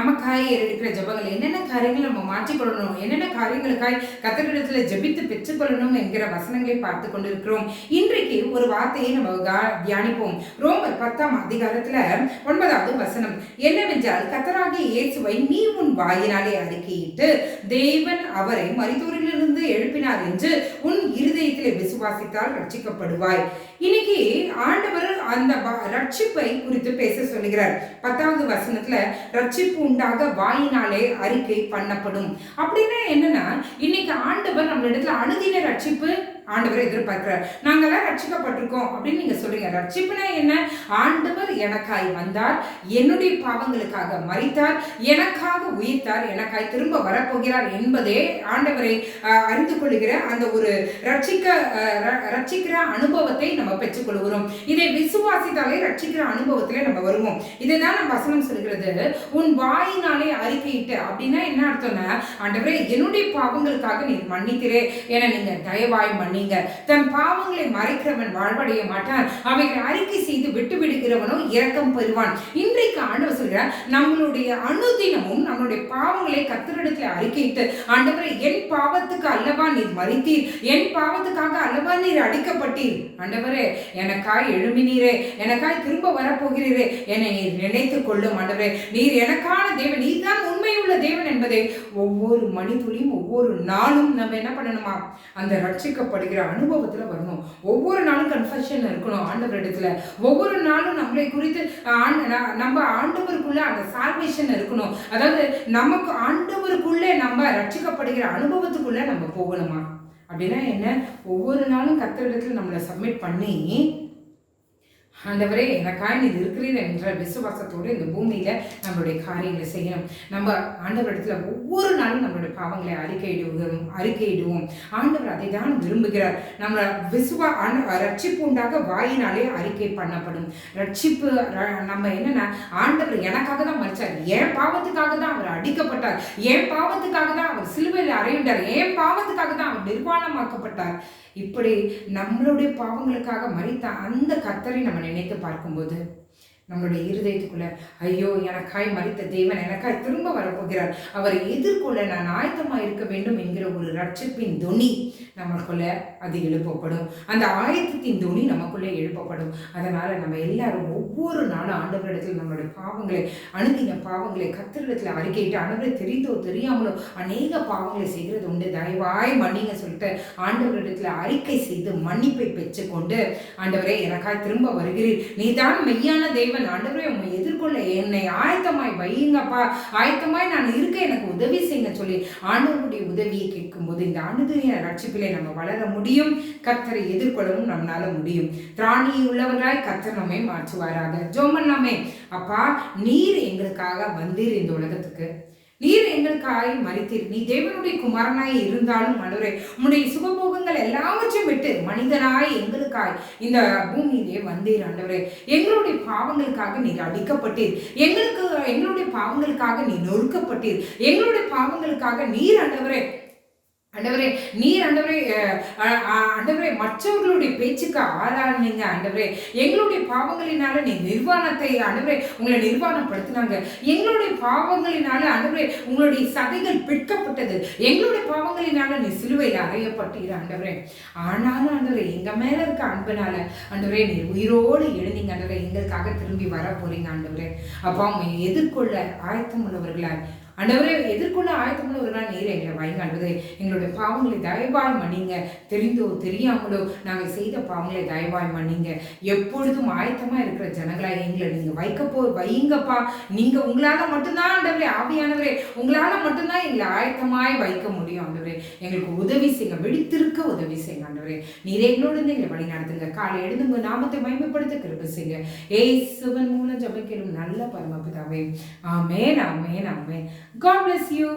நமக்காய் இருக்கிற ஜபங்கள் என்னென்ன காரியங்கள் நம்ம மாற்றிக்கொள்ளணும், என்னென்ன காரியங்களுக்காய் கர்த்தரிடத்துல ஜெபித்து பெற்றுக்கொள்ளணும் என்கிற வசனங்களை பார்த்து கொண்டிருக்கிறோம். இன்றைக்கு ஒரு வார்த்தையை நம்ம தியானிப்போம். ரோமர் 10ஆம் அதிகாரத்துல 9வது வசனம் என்னவென்றால், கர்த்தராகிய இயேசுவை நீ உன் வாயினாலே அறிக்கையிட்டு தேவன் அவரை மரித்தோரிலிருந்து எழுப்பினார் என்று உன் இருதயத்திலே விசுவாசித்தால் ரட்சிக்கப்படுவாய். இன்னைக்கு ஆண்டவர் அந்த ரட்சிப்பை குறித்து பேச சொல்லுகிறார். 10வது வசனத்துல ரட்சிப்பு உண்டாக வாயினாலே அறிக்கை பண்ணப்படும். அப்படின்னா என்னன்னா, இன்னைக்கு ஆண்டவர் நம்ம இடத்துல அனுதின ரட்சிப்பு ஆண்டவர் எதிர்பார்க்கிறார். நாங்கெல்லாம் ரட்சிக்கப்பட்டிருக்கோம் அப்படின்னு நீங்க சொல்றீங்க. ரட்சிப்புனா என்ன? ஆண்டவர் எனக்காய் வந்தார், என்னுடைய பாவங்களுக்காக மரித்தார், எனக்காக உயிர்த்தார், எனக்காய் திரும்ப வரப்போகிறார் என்பதே ஆண்டவரை அறிந்து கொள்கிற அந்த ஒரு ரட்சிக்கிற அனுபவத்தை நம்ம பெற்றுக்கொள்கிறோம். இதை விசுவாசித்தாலே ரட்சிக்கிற அனுபவத்திலே நம்ம வருவோம். இதைதான் நம்ம வசனம் சொல்கிறது, உன் வாயினாலே அறிக்கையிட்டு. அப்படின்னா என்ன அர்த்தம்னா, ஆண்டவரே என்னுடைய பாவங்களுக்காக நீ மன்னிக்கிறே, என நீங்க தயவாய் மன்னி. தன் பாவங்களை மறைக்கிறவன் வாழ்வடைய மாட்டான், அவைகளை அறிக்கை செய்து விட்டு விடுகிறவனோ இரக்கம் பெறுவான். இன்றைக்கு ஆண்டவர் சொல்கிறார், நம்மளுடைய அனுதினமும் நம்மளுடைய பாவங்களை கர்த்தரிடத்தில் அறிக்கையிட்டு, ஆண்டவரே என் பாவத்துக்கு அல்லவா நீர் மரித்தீர், என் பாவத்துக்காக அல்லவா நீர் அடிக்கப்பட்டீர், ஆண்டவரே எனக்காய் எழுமினீரே, எனக்காய் திரும்ப வரப்போகிறீரே, என்னை நீர் நினைத்துக் கொள்ளும் ஆண்டவரே, நீர் எனக்கான தேவன், நீர் தான் உண்மையுள்ள தேவன் என்பதை ஒவ்வொரு மணித்துளியும் ஒவ்வொரு நாளும் நம்ம என்ன பண்ணணுமா, அந்த ரட்சிக்கப்படுகிற அனுபவத்துல வரணும். ஒவ்வொரு நாளும் கன்ஃபெஷன் இருக்கணும் ஆண்டவரிடத்துல. ஒவ்வொரு நாளும் நம்மளை குறித்து நம்ம ஆண்டவருக்குள்ள அந்த சால்வேஷன் இருக்கணும். அதாவது நமக்கு ஆண்டவருக்குள்ள நம்ம ரட்சிக்கப்படுகிற அனுபவத்துக்குள்ள நம்ம போகணுமா. அப்படின்னா என்ன, ஒவ்வொரு நாளும் கர்த்தரிடத்துல நம்மளை சப்மிட் பண்ணி, ஆண்டவரே எனக்காய் நீ இருக்கிறீர் என்ற விசுவாசத்தோடு இந்த பூமியில நம்மளுடைய காரியங்களை செய்யணும். நம்ம ஆண்டவரிடத்துல ஒவ்வொரு நாளும் நம்மளுடைய பாவங்களை அறிக்கையிடுவோம். ஆண்டவர் அதை தான் விரும்புகிறார். நம்ம ரட்சிப்பு உண்டாக வாயினாலே அறிக்கை பண்ணப்படும். ரட்சிப்பு நம்ம என்னன்னா, ஆண்டவர் எனக்காக தான் மரிச்சார், என் பாவத்துக்காக தான் அவர் அடிக்கப்பட்டார், என் பாவத்துக்காக தான் அவர் சிலுவையில் அறையுண்டார், என் பாவத்துக்காக தான் அவர் நிர்வாணமாக்கப்பட்டார். இப்படி நம்மளுடைய பாவங்களுக்காக மரித்த அந்த கர்த்தரை நம்ம நினைத்து பார்க்கும்போது நம்மளுடைய இருதயத்துக்குள்ள, ஐயோ எனக்காய் மரித்த தேவன் எனக்காய் திரும்ப வரப்போகிறார், அவரை எதிர்கொள்ள நான் ஆயத்தமாக இருக்க வேண்டும் என்கிற ஒரு ரட்சிப்பின் துணி நமக்குள்ள அது எழுப்பப்படும். அந்த ஆயத்தத்தின் துணி நமக்குள்ளே எழுப்பப்படும். அதனால நம்ம எல்லாரும் ஒவ்வொரு நாளும் ஆண்டவரிடத்தில் நம்மளுடைய பாவங்களை, அணுகின பாவங்களை கர்த்தரிடத்துல அறிக்கையிட்டு, ஆண்டவரை தெரிந்தோ தெரியாமலோ அநேக பாவங்களை செய்கிறது உண்டு, தயவாய் மன்னிங்க சொல்லிட்டு ஆண்டவரிடத்துல அறிக்கை செய்து மன்னிப்பை பெற்றுக்கொண்டு, ஆண்டவரே எனக்காய் திரும்ப வருகிறீர், நீ தான் மெய்யான தேவன், ஆண்டவரே உண்மை எதிர்கொள்ள என்னை ஆயத்தமாய் வையுங்கப்பா, ஆயத்தமாய் நான் இருக்க எனக்கு உதவி செய்யுங்க சொல்லி ஆண்டவருடைய உதவியை கேட்கும்போது இந்த அனுதின ரட்சிப்பிலே நம்ம வளர முடியும். கர்த்தரை எதிர்கொள்ளவும் நம்மளால முடியும். திராணி உள்ளவர்களாய் கர்த்தர் நம்மை மாற்றுவாராக. ஜோமன்னாமே, அப்பா நீர் எங்களுக்காக வந்தீர் இந்த உலகத்துக்கு, நீர் எங்களுக்காய் மரித்தீர், நீ தேவனுடைய குமாரனாய் இருந்தாலும் ஆண்டவரே உம்முடைய சுகபோகங்கள் எல்லாவற்றையும் விட்டு மனிதனாய் எங்களுக்காய் இந்த பூமியிலே வந்தீர் ஆண்டவரே. எங்களுடைய பாவங்களுக்காக நீர் அடிக்கப்பட்டீர், எங்களுடைய பாவங்களுக்காக நீ நொறுக்கப்பட்டீர், எங்களுடைய பாவங்களுக்காக நீர் ஆண்டவரே நீர் ஆண்டவரே மற்றவர்களுடைய பேச்சுக்கு ஆளானீங்க ஆண்டவரே. எங்களுடைய பாவங்களினால நீ நிர்வாணத்தை ஆண்டவரே உங்களை நிர்வாணப்படுத்தினாங்க. எங்களுடைய பாவங்களினால ஆண்டவரே உங்களுடைய சதைகள் பிற்கப்பட்டது. எங்களுடைய பாவங்களினால நீ சிலுவையில் அறையப்பட்டீர் ஆண்டவரே. ஆனாலும் ஆண்டவரே எங்க மேல இருக்க அன்பனால ஆண்டவரே நீர் உயிரோடு எழுந்தீங்க ஆண்டவரே, எங்களுக்காக திரும்பி வர போறீங்க ஆண்டவரே. அப்பா உண்மை எதிர்கொள்ள ஆயத்தம் உள்ளவர்களால் ஆண்டவரே எதிர்கொள்ள ஆயத்தமுள்ளவர்களால் நீர் எங்களை வைங்க ஆண்டவரே. எங்களுடைய பாவங்களை தயவாய் மன்னிங்க, தெரிந்தோ தெரியாமலோ நாங்கள் செய்த பாவங்களை தயவாய் மன்னிங்க. எப்பொழுதும் ஆயத்தமா இருக்கிற ஜனங்களாய் எங்களை நீங்க வைங்கப்பா. நீங்க உங்களால மட்டும்தான் ஆண்டவரே, ஆவியானவரே உங்களால மட்டும்தான் எங்களை ஆயத்தமாய் வைக்க முடியும் ஆண்டவரே. எங்களுக்கு உதவி செய்யுங்க, விழித்திருக்க உதவி செய்யுங்க ஆண்டவரே. நீர் எங்களோடு எங்களை வழி நடத்துங்க. காலை எழுந்து உங்க நாமத்தை மகிமைப்படுத்த கிருபை செய்யுங்க. இயேசுவின் மூலம் ஜெபிக்கிறோம் நல்ல பரமபிதாவே. ஆமென், ஆமென், ஆமென். God bless you.